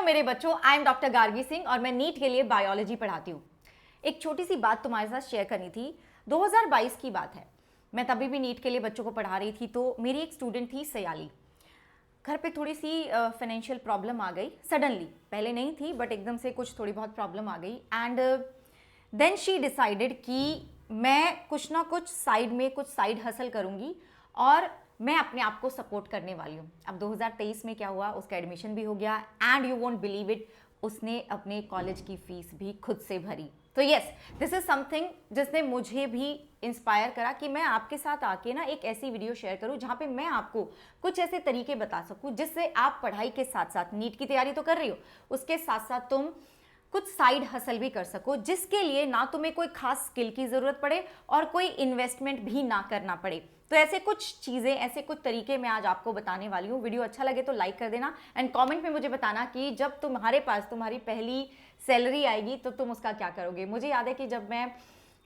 मेरे बच्चों, I am doctor Gargi Singh और मैं नीट के लिए बायोलॉजी पढ़ाती हूँ। एक छोटी सी बात तुम्हारे साथ शेयर करनी थी। 2022 की बात है, मैं तभी भी नीट के लिए बच्चों को पढ़ा रही थी। तो मेरी एक स्टूडेंट थी सयाली, घर पे थोड़ी सी फाइनेंशियल प्रॉब्लम आ गई सडनली, पहले नहीं थी बट एकदम से कुछ थोड़ी बहुत प्रॉब्लम आ गई। एंड देन शी डिसाइडेड कि मैं कुछ ना कुछ साइड में कुछ साइड हसल करूँगी और मैं अपने आप को सपोर्ट करने वाली हूँ। अब 2023 में क्या हुआ, उसका एडमिशन भी हो गया and you won't believe it, उसने अपने कॉलेज की फीस भी खुद से भरी। तो यस, दिस इज समथिंग जिसने मुझे भी इंस्पायर करा कि मैं आपके साथ आके ना एक ऐसी वीडियो शेयर करूं जहां पे मैं आपको कुछ ऐसे तरीके बता सकूं जिससे आप पढ़ाई के साथ साथ, नीट की तैयारी तो कर रही हो, उसके साथ साथ तुम कुछ साइड हसल भी कर सको, जिसके लिए ना तुम्हें कोई खास स्किल की जरूरत पड़े और कोई इन्वेस्टमेंट भी ना करना पड़े। तो ऐसे कुछ चीजें, ऐसे कुछ तरीके मैं आज आपको बताने वाली हूँ। वीडियो अच्छा लगे तो लाइक कर देना एंड कमेंट में मुझे बताना कि जब तुम्हारे पास तुम्हारी पहली सैलरी आएगी तो तुम उसका क्या करोगे। मुझे याद है कि जब मैं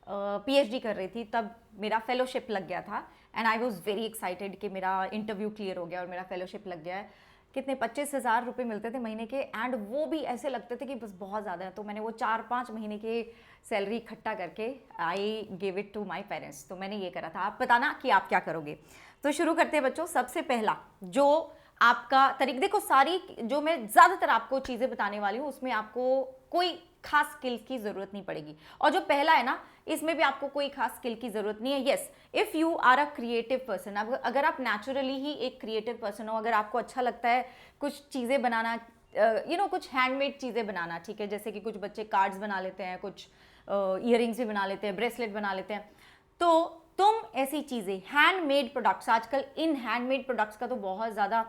पीएचडी कर रही थी तब मेरा फेलोशिप लग गया था and I was very excited कि मेरा इंटरव्यू क्लियर हो गया और मेरा फेलोशिप लग गया है। कितने 25,000 रुपये मिलते थे महीने के एंड वो भी ऐसे लगते थे कि बस बहुत ज़्यादा है। तो मैंने वो 4-5 महीने के सैलरी इकट्ठा करके I give it to my parents. तो मैंने ये करा था। आप बताना कि आप क्या करोगे। तो शुरू करते हैं बच्चों। सबसे पहला जो आपका तरीका, देखो सारी जो मैं ज़्यादातर आपको चीज़ें बताने वाली हूँ उसमें आपको कोई खास स्किल्स की ज़रूरत नहीं पड़ेगी। और जो पहला है ना, इसमें भी आपको कोई खास स्किल की ज़रूरत नहीं है। Yes, if you are a creative person, अगर आप नेचुरली ही एक क्रिएटिव पर्सन हो, अगर आपको अच्छा लगता है कुछ चीज़ें बनाना, कुछ हैंडमेड चीज़ें बनाना, ठीक है, जैसे कि कुछ बच्चे कार्ड्स बना लेते हैं, कुछ ईयरिंग्स भी बना लेते हैं, ब्रेसलेट बना लेते हैं, तो तुम ऐसी चीज़ें हैंडमेड प्रोडक्ट्स, आजकल इन हैंडमेड प्रोडक्ट्स का तो बहुत ज़्यादा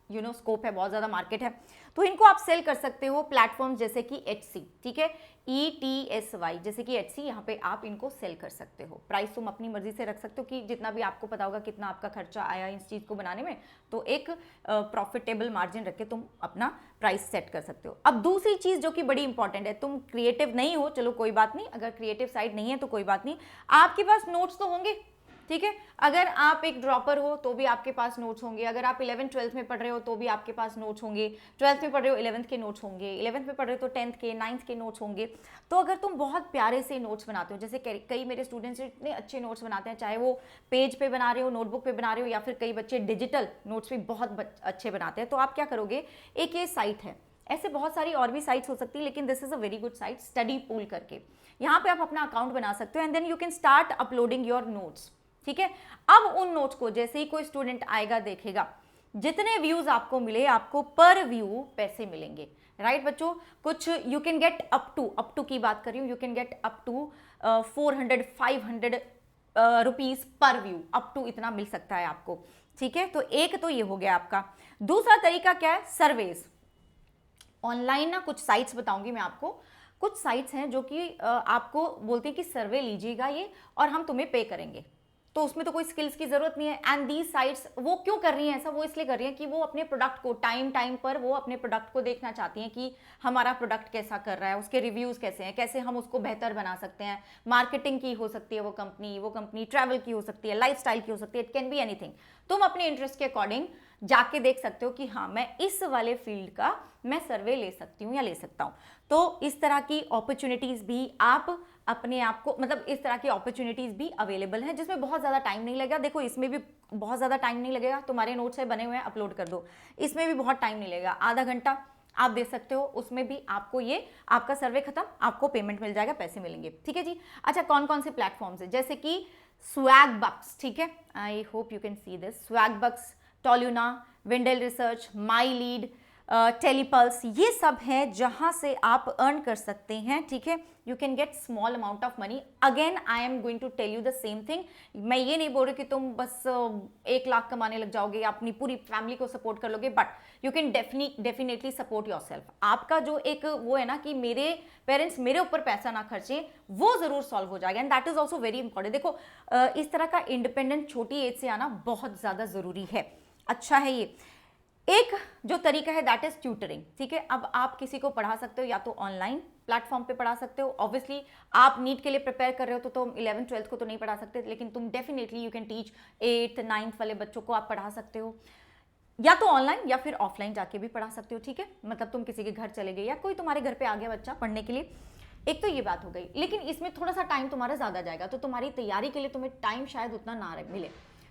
स्कोप है, बहुत ज़्यादा मार्केट है। तो इनको आप सेल कर सकते हो प्लेटफॉर्म जैसे कि एटसी, ठीक है, ETSY, जैसे कि एटसी, यहाँ पे आप इनको सेल कर सकते हो। प्राइस तुम अपनी मर्जी से रख सकते हो कि जितना भी आपको पता होगा कितना आपका खर्चा आया इस चीज़ को बनाने में, तो एक प्रॉफिटेबल मार्जिन रख के तुम अपना प्राइस सेट कर सकते हो। अब दूसरी चीज़ जो कि बड़ी इंपॉर्टेंट है, तुम क्रिएटिव नहीं हो, चलो कोई बात नहीं, अगर क्रिएटिव साइड नहीं है तो कोई बात नहीं, आपके पास नोट्स तो होंगे, ठीक है। अगर आप एक ड्रॉपर हो तो भी आपके पास नोट्स होंगे, अगर आप 11th-12th में पढ़ रहे हो तो भी आपके पास नोट्स होंगे, 12th में पढ़ रहे हो 11th के नोट्स होंगे, 11th में पढ़ रहे हो तो 10th के, 9th के नोट्स होंगे। तो अगर तुम बहुत प्यारे से नोट्स बनाते हो, जैसे कई मेरे स्टूडेंट्स इतने अच्छे नोट्स बनाते हैं, चाहे वो पेज पे बना रहे हो, नोटबुक पे बना रहे हो, या फिर कई बच्चे डिजिटल नोट्स भी बहुत अच्छे बनाते हैं, तो आप क्या करोगे, एक ये साइट है, ऐसे बहुत सारी और भी साइट्स हो सकती है, लेकिन this is a very good site, study pool करके। यहाँ पे आप अपना अकाउंट बना सकते हो and then you can start uploading your notes, ठीक है। अब उन नोट्स को जैसे ही कोई स्टूडेंट आएगा देखेगा, जितने व्यूज आपको मिले, आपको पर व्यू पैसे मिलेंगे, राइट बच्चों। कुछ you can get up to की बात कर रही हूँ, you can get up to 400-500 rupees per view, up to इतना मिल सकता है आपको, ठीक है। तो एक तो ये हो गया आपका। दूसरा तरीका क्या है, सर्वेज। ऑनलाइन ना कुछ साइट्स बताऊंगी मैं आपको, कुछ साइट्स हैं जो कि आपको बोलते हैं कि सर्वे लीजिएगा ये और हम तुम्हें पे करेंगे, तो उसमें तो कोई स्किल्स की जरूरत नहीं है। एंड दीज साइट्स वो क्यों कर रही हैं ऐसा, वो इसलिए कर रही हैं कि वो अपने प्रोडक्ट को टाइम पर वो अपने प्रोडक्ट को देखना चाहती हैं कि हमारा प्रोडक्ट कैसा कर रहा है, उसके रिव्यूज कैसे हैं, कैसे हम उसको बेहतर बना सकते हैं। मार्केटिंग की हो सकती है वो कंपनी ट्रैवल की हो सकती है, लाइफस्टाइल की हो सकती है, इट कैन बी एनीथिंग। तुम अपने इंटरेस्ट के अकॉर्डिंग जाके देख सकते हो कि हाँ मैं इस वाले फील्ड का मैं सर्वे ले सकती हूँ या ले सकता हूँ। तो इस तरह की अपॉर्चुनिटीज भी आप अपने आप को, मतलब इस तरह की अपॉर्चुनिटीज भी अवेलेबल हैं जिसमें बहुत ज़्यादा टाइम नहीं लगेगा। देखो इसमें भी बहुत ज़्यादा टाइम नहीं लगेगा, तुम्हारे नोट्स है बने हुए हैं, अपलोड कर दो, इसमें भी बहुत टाइम नहीं लगेगा, आधा घंटा आप दे सकते हो, उसमें भी आपको ये आपका सर्वे खत्म, आपको पेमेंट मिल जाएगा, पैसे मिलेंगे, ठीक है जी। अच्छा, कौन कौन से प्लेटफॉर्म्स है, जैसे कि स्वैग बक्स, ठीक है, I hope you can see this, Swagbucks, Toluna, Windale Research, MyLead, Telepulse, ये सब है जहां से आप अर्न कर सकते हैं, ठीक है। You can get small amount of money. Again I am going to tell you the same thing, मैं ये नहीं बोल रही कि तुम बस 1 लाख कमाने लग जाओगे या अपनी पूरी फैमिली को सपोर्ट कर लोगे, but you can definitely support your self. आपका जो एक वो है ना कि मेरे पेरेंट्स मेरे ऊपर पैसा ना खर्चे, वो जरूर सॉल्व हो जाएगा and that is also very important. देखो इस तरह का इंडिपेंडेंट छोटी एज से आना बहुत ज्यादा जरूरी है, अच्छा है ये। एक जो तरीका है दैट इज ट्यूटरिंग, ठीक है। अब आप किसी को पढ़ा सकते हो या तो ऑनलाइन प्लेटफॉर्म पे पढ़ा सकते हो, ऑब्वियसली आप नीट के लिए प्रिपेयर कर रहे हो तो तुम 11th-12th को तो नहीं पढ़ा सकते, लेकिन तुम definitely you can teach 8th-9th वाले बच्चों को आप पढ़ा सकते हो। या तो ऑनलाइन या फिर ऑफलाइन जाके भी पढ़ा सकते हो, ठीक है। मतलब तुम किसी के घर चले गए या कोई तुम्हारे घर पे आ गया बच्चा पढ़ने के लिए, एक तो ये बात हो गई। लेकिन इसमें थोड़ा सा टाइम तुम्हारा ज़्यादा जाएगा, तो तुम्हारी तैयारी के लिए तुम्हें टाइम शायद उतना ना मिले।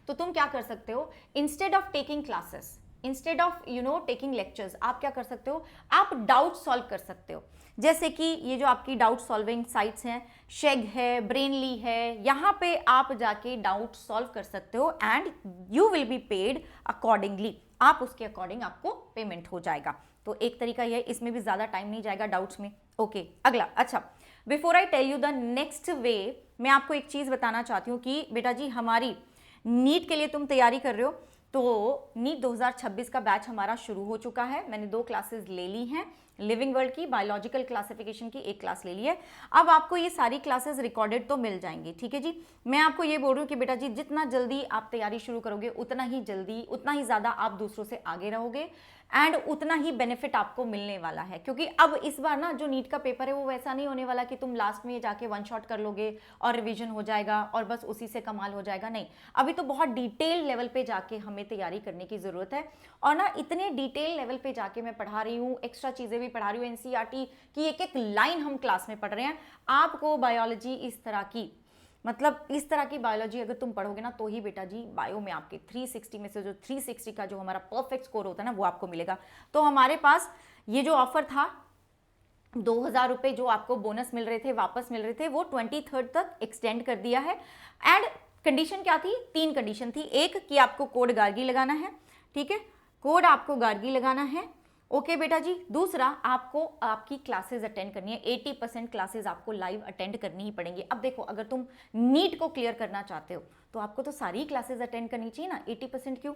तो तुम क्या कर सकते हो, instead of taking classes, instead of taking lectures, आप क्या कर सकते हो, आप डाउट सॉल्व कर सकते हो। जैसे कि ये जो आपकी डाउट सॉल्विंग साइट्स हैं, शेग है, ब्रेनली है, यहाँ पे आप जाके डाउट सॉल्व कर सकते हो and you will be paid accordingly, आप उसके अकॉर्डिंग आपको पेमेंट हो जाएगा। तो एक तरीका यह है, इसमें भी ज़्यादा टाइम नहीं जाएगा डाउट्स में। ओके, अगला, अच्छा before I tell you the next way, मैं आपको एक चीज़ बताना चाहती हूँ कि बेटा जी हमारी नीट के लिए तुम तैयारी कर रहे हो, तो नीट 2026 का बैच हमारा शुरू हो चुका है। मैंने 2 क्लासेस ले ली हैं, लिविंग वर्ल्ड की, बायोलॉजिकल क्लासिफिकेशन की 1 क्लास ले ली है। अब आपको ये सारी क्लासेस रिकॉर्डेड तो मिल जाएंगी, ठीक है जी। मैं आपको ये बोल रही हूँ कि बेटा जी जितना जल्दी आप तैयारी शुरू करोगे उतना ही जल्दी, उतना ही ज़्यादा आप दूसरों से आगे रहोगे एंड उतना ही बेनिफिट आपको मिलने वाला है। क्योंकि अब इस बार ना जो नीट का पेपर है वो वैसा नहीं होने वाला कि तुम लास्ट में जाके वन शॉट कर लोगे और रिवीजन हो जाएगा और बस उसी से कमाल हो जाएगा, नहीं। अभी तो बहुत डिटेल लेवल पे जाके हमें तैयारी करने की ज़रूरत है। और ना इतने डिटेल लेवल पे जाके मैं पढ़ा रही हूँ, एक्स्ट्रा चीज़ें भी पढ़ा रही हूँ, एनसीईआरटी की एक एक लाइन हम क्लास में पढ़ रहे हैं। आपको बायोलॉजी इस तरह की, मतलब इस तरह की बायोलॉजी अगर तुम पढ़ोगे ना तो ही बेटा जी बायो में आपके 360 में से जो 360 का जो हमारा परफेक्ट स्कोर होता है ना वो आपको मिलेगा। तो हमारे पास ये जो ऑफर था 2000 रुपये जो आपको बोनस मिल रहे थे, वापस मिल रहे थे, वो 23 तक एक्सटेंड कर दिया है। एंड कंडीशन क्या थी, 3 कंडीशन थी। एक कि आपको कोड गार्गी लगाना है, ठीक है, कोड आपको गार्गी लगाना है, ओके बेटा जी। दूसरा, आपको आपकी क्लासेस अटेंड करनी है, 80% क्लासेस आपको लाइव अटेंड करनी ही पड़ेंगी। अब देखो, अगर तुम नीट को क्लियर करना चाहते हो तो आपको तो सारी क्लासेस अटेंड करनी चाहिए ना, 80% क्यों,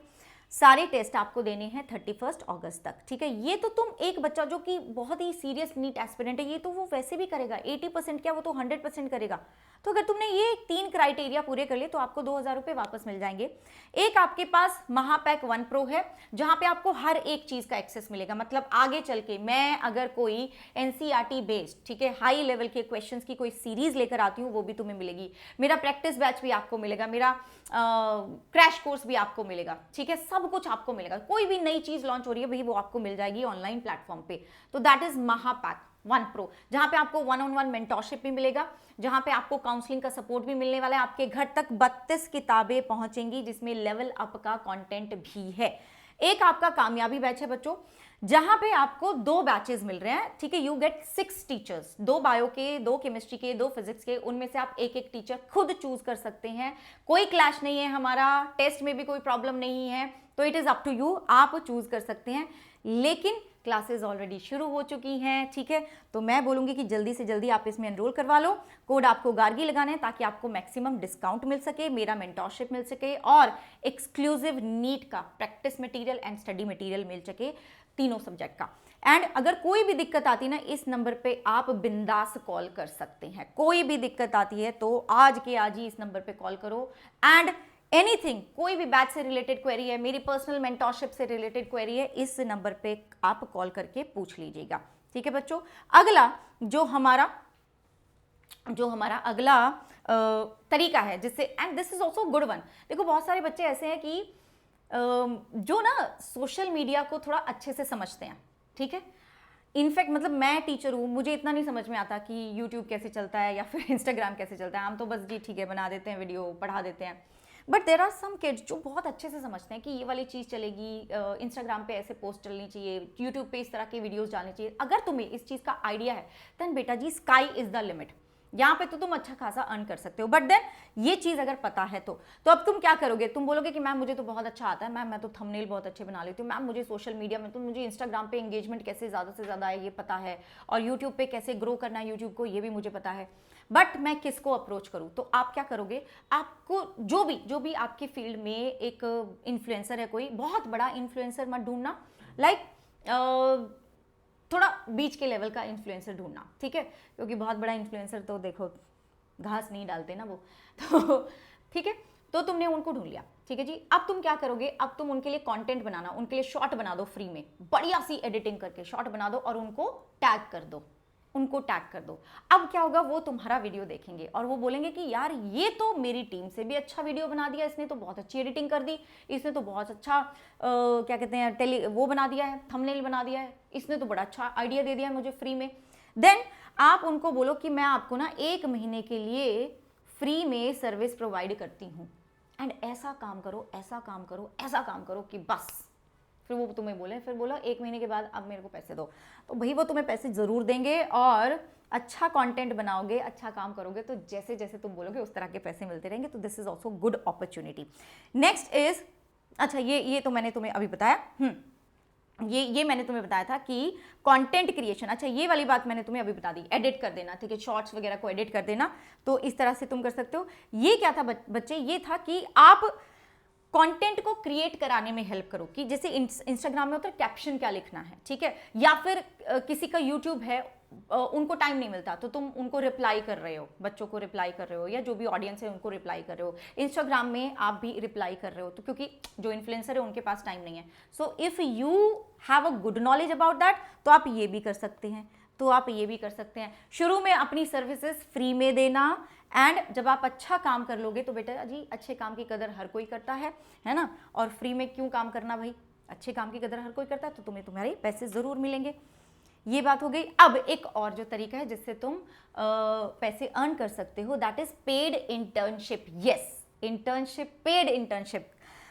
सारे टेस्ट आपको देने हैं 31 अगस्त तक, ठीक है। ये तो तुम एक बच्चा जो कि बहुत ही सीरियस नीट एस्पिरेंट है, ये तो वो वैसे भी करेगा, 80% क्या, वो तो 100% करेगा। तो अगर तुमने ये 3 क्राइटेरिया पूरे कर लिए तो आपको 2000 रुपये वापस मिल जाएंगे। एक आपके पास महापैक 1 प्रो है जहां पे आपको हर एक चीज का एक्सेस मिलेगा। मतलब आगे चल के मैं अगर कोई एनसीईआरटी बेस्ड, ठीक है, हाई लेवल के क्वेश्चंस की कोई सीरीज लेकर आती हूँ वो भी तुम्हें मिलेगी, मेरा प्रैक्टिस बैच भी आपको मिलेगा, मेरा क्रैश कोर्स भी आपको मिलेगा, ठीक है, सब कुछ आपको मिलेगा। कोई भी नई चीज लॉन्च हो रही है भाई वो आपको मिल जाएगी ऑनलाइन प्लेटफॉर्म पे। तो दैट इज महापैक 1 प्रो, जहां पे आपको 1-on-1 मेंटोरशिप भी मिलेगा, जहां पे आपको काउंसलिंग का सपोर्ट भी मिलने वाला है, आपके घर तक 32 किताबें पहुंचेंगी जिसमें लेवल अप का कंटेंट भी है। एक आपका कामयाबी बैच है बच्चों, जहां पे आपको 2 बैचेस मिल रहे हैं, ठीक है, यू गेट 6 टीचर्स, 2 बायो के, 2 केमिस्ट्री के, 2 फिजिक्स के, उनमें से आप एक एक टीचर खुद चूज कर सकते हैं। कोई क्लैश नहीं है हमारा, टेस्ट में भी कोई प्रॉब्लम नहीं है, तो it is up to you, आप चूज कर सकते हैं। लेकिन क्लासेस ऑलरेडी शुरू हो चुकी हैं, ठीक है, तो मैं बोलूंगी कि जल्दी से जल्दी आप इसमें एनरोल करवा लो। कोड आपको गार्गी लगाना है ताकि आपको मैक्सिमम डिस्काउंट मिल सके, मेरा मेंटोरशिप मिल सके और एक्सक्लूसिव नीट का practice material and study material मिल सके, तीनों सब्जेक्ट का। एंड अगर कोई भी दिक्कत आती ना, इस नंबर पे आप बिंदास कॉल कर सकते हैं। कोई भी दिक्कत आती है तो आज के आज ही इस नंबर पे कॉल करो एंड एनीथिंग, कोई भी बैच से रिलेटेड क्वेरी है, मेरी पर्सनल मेंटोरशिप से रिलेटेड क्वेरी है, इस नंबर पे आप कॉल करके पूछ लीजिएगा, ठीक है बच्चों। अगला जो हमारा अगला तरीका है जिससे, and this is also good one, देखो बहुत सारे बच्चे ऐसे हैं कि जो ना सोशल मीडिया को थोड़ा अच्छे से समझते हैं, ठीक है। इनफैक्ट मतलब मैं टीचर हूँ, मुझे इतना नहीं समझ में आता कि यूट्यूब कैसे चलता है या फिर इंस्टाग्राम कैसे चलता है, हम तो बस जी ठीक है बना देते हैं वीडियो, पढ़ा देते हैं। But there are some kids जो बहुत अच्छे से समझते हैं कि ये वाली चीज़ चलेगी, इंस्टाग्राम पे ऐसे पोस्ट चलनी चाहिए, यूट्यूब पे इस तरह की वीडियोस डालनी चाहिए। अगर तुम्हें इस चीज़ का आइडिया है देन बेटा जी स्काई इज द लिमिट, यहाँ पे तो तुम अच्छा खासा अर्न कर सकते हो। बट देन ये चीज़ अगर पता है तो अब तुम क्या करोगे, तुम बोलोगे कि मैम मुझे तो बहुत अच्छा आता है, मैम मैं तो थंबनेल बहुत अच्छे बना लेती हूँ, मैम मुझे सोशल मीडिया में तो मुझे इंस्टाग्राम पे एंगेजमेंट कैसे ज़्यादा से ज़्यादा है ये पता है, और यूट्यूब पे कैसे ग्रो करना है यूट्यूब को ये भी मुझे पता है, बट मैं किसको अप्रोच करूँ। तो आप क्या करोगे, आपको जो भी आपकी फील्ड में एक इन्फ्लुएंसर है, कोई बहुत बड़ा इन्फ्लुएंसर मत ढूंढना, लाइक थोड़ा बीच के लेवल का इन्फ्लुएंसर ढूंढना, ठीक है, क्योंकि बहुत बड़ा इन्फ्लुएंसर तो देखो घास नहीं डालते ना वो तो ठीक है, तो तुमने उनको ढूंढ लिया, ठीक है जी। अब तुम क्या करोगे, अब तुम उनके लिए कंटेंट बनाना, उनके लिए शॉर्ट बना दो फ्री में, बढ़िया सी एडिटिंग करके शॉर्ट बना दो और उनको टैग कर दो, उनको टैग कर दो। अब क्या होगा, वो तुम्हारा वीडियो देखेंगे और वो बोलेंगे कि यार ये तो मेरी टीम से भी अच्छा वीडियो बना दिया, इसने तो बहुत अच्छी एडिटिंग कर दी, इसने तो बहुत अच्छा क्या कहते हैं वो बना दिया है, थंबनेल बना दिया है, इसने तो बड़ा अच्छा आइडिया दे दिया है मुझे फ्री में। देन आप उनको बोलो कि मैं आपको ना 1 महीने के लिए फ्री में सर्विस प्रोवाइड करती हूँ, एंड ऐसा काम करो, ऐसा काम करो, ऐसा काम करो कि बस। फिर वो तुम्हें बोले, फिर बोला 1 महीने के बाद अब मेरे को पैसे दो, तो भाई वो तुम्हें पैसे ज़रूर देंगे, और अच्छा कंटेंट बनाओगे, अच्छा काम करोगे तो जैसे जैसे तुम बोलोगे उस तरह के पैसे मिलते रहेंगे। तो this is also good opportunity. Next is, अच्छा ये तो मैंने तुम्हें अभी बताया। ये मैंने तुम्हें बताया था कि कंटेंट क्रिएशन, अच्छा ये वाली बात मैंने तुम्हें अभी बता दी, एडिट कर देना, ठीक है, शॉर्ट्स वगैरह को एडिट कर देना, तो इस तरह से तुम कर सकते हो। ये क्या था बच्चे, ये था कि आप कंटेंट को क्रिएट कराने में हेल्प करो, कि जैसे इंस्टाग्राम में होता है कैप्शन क्या लिखना है, ठीक है, या फिर किसी का यूट्यूब है, उनको टाइम नहीं मिलता तो तुम उनको रिप्लाई कर रहे हो, बच्चों को रिप्लाई कर रहे हो, या जो भी ऑडियंस है उनको रिप्लाई कर रहे हो। इंस्टाग्राम में आप भी रिप्लाई कर रहे हो, तो क्योंकि जो इन्फ्लुएंसर है उनके पास टाइम नहीं है। So if you have a good knowledge about that, तो आप ये भी कर सकते हैं, तो आप ये भी कर सकते हैं। शुरू में अपनी सर्विसेज फ्री में देना, एंड जब आप अच्छा काम कर लोगे तो बेटा जी अच्छे काम की कदर हर कोई करता है ना, और फ्री में क्यों काम करना भाई, अच्छे काम की कदर हर कोई करता है, तो तुम्हें तुम्हारे पैसे ज़रूर मिलेंगे। ये बात हो गई। अब एक और जो तरीका है जिससे तुम पैसे अर्न कर सकते हो, that is paid internship. Yes, internship, paid internship.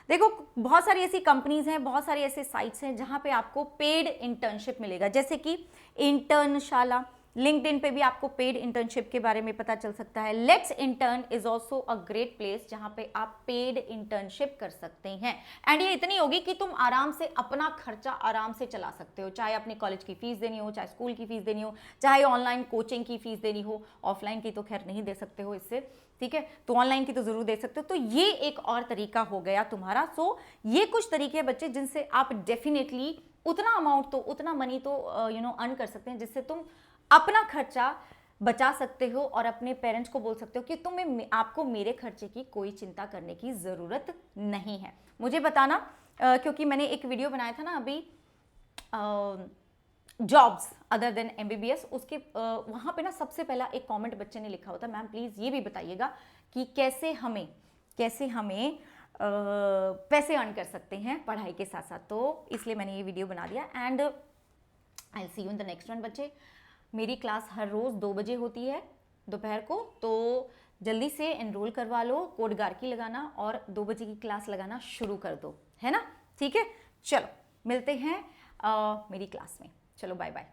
देखो बहुत सारी ऐसी कंपनीज हैं, बहुत सारी ऐसे साइट्स हैं जहां पे आपको पेड इंटर्नशिप मिलेगा, जैसे कि इंटर्नशाला, लिंक्डइन पे भी आपको पेड इंटर्नशिप के बारे में पता चल सकता है। Let's intern is also a great place जहां पे आप पेड इंटर्नशिप कर सकते हैं, एंड ये इतनी होगी कि तुम आराम से अपना खर्चा आराम से चला सकते हो, चाहे अपने कॉलेज की फीस देनी हो, चाहे स्कूल की फीस देनी हो, चाहे ऑनलाइन कोचिंग की फीस देनी हो। ऑफलाइन की तो खैर नहीं दे सकते हो इससे, ठीक है, तो ऑनलाइन की तो जरूर दे सकते हो। तो ये एक और तरीका हो गया तुम्हारा। सो ये कुछ तरीके हैं बच्चे जिनसे आप डेफिनेटली उतना अमाउंट तो, उतना मनी तो अर्न कर सकते हैं, जिससे तुम अपना खर्चा बचा सकते हो और अपने पेरेंट्स को बोल सकते हो कि आपको मेरे खर्चे की कोई चिंता करने की ज़रूरत नहीं है। मुझे बताना, क्योंकि मैंने एक वीडियो बनाया था ना अभी, जॉब्स अदर देन MBBS, उसके वहाँ पे ना सबसे पहला एक कमेंट बच्चे ने लिखा होता, मैम प्लीज़ ये भी बताइएगा कि कैसे हमें पैसे अर्न कर सकते हैं पढ़ाई के साथ साथ। तो इसलिए मैंने ये वीडियो बना दिया, and I will see you in the next one बच्चे। मेरी क्लास हर रोज़ 2 बजे होती है दोपहर को, तो जल्दी से एनरोल करवा लो, कोड गार्की लगाना और 2 बजे की क्लास लगाना शुरू कर दो, है ना, ठीक है। चलो मिलते हैं मेरी क्लास में, चलो बाय बाय।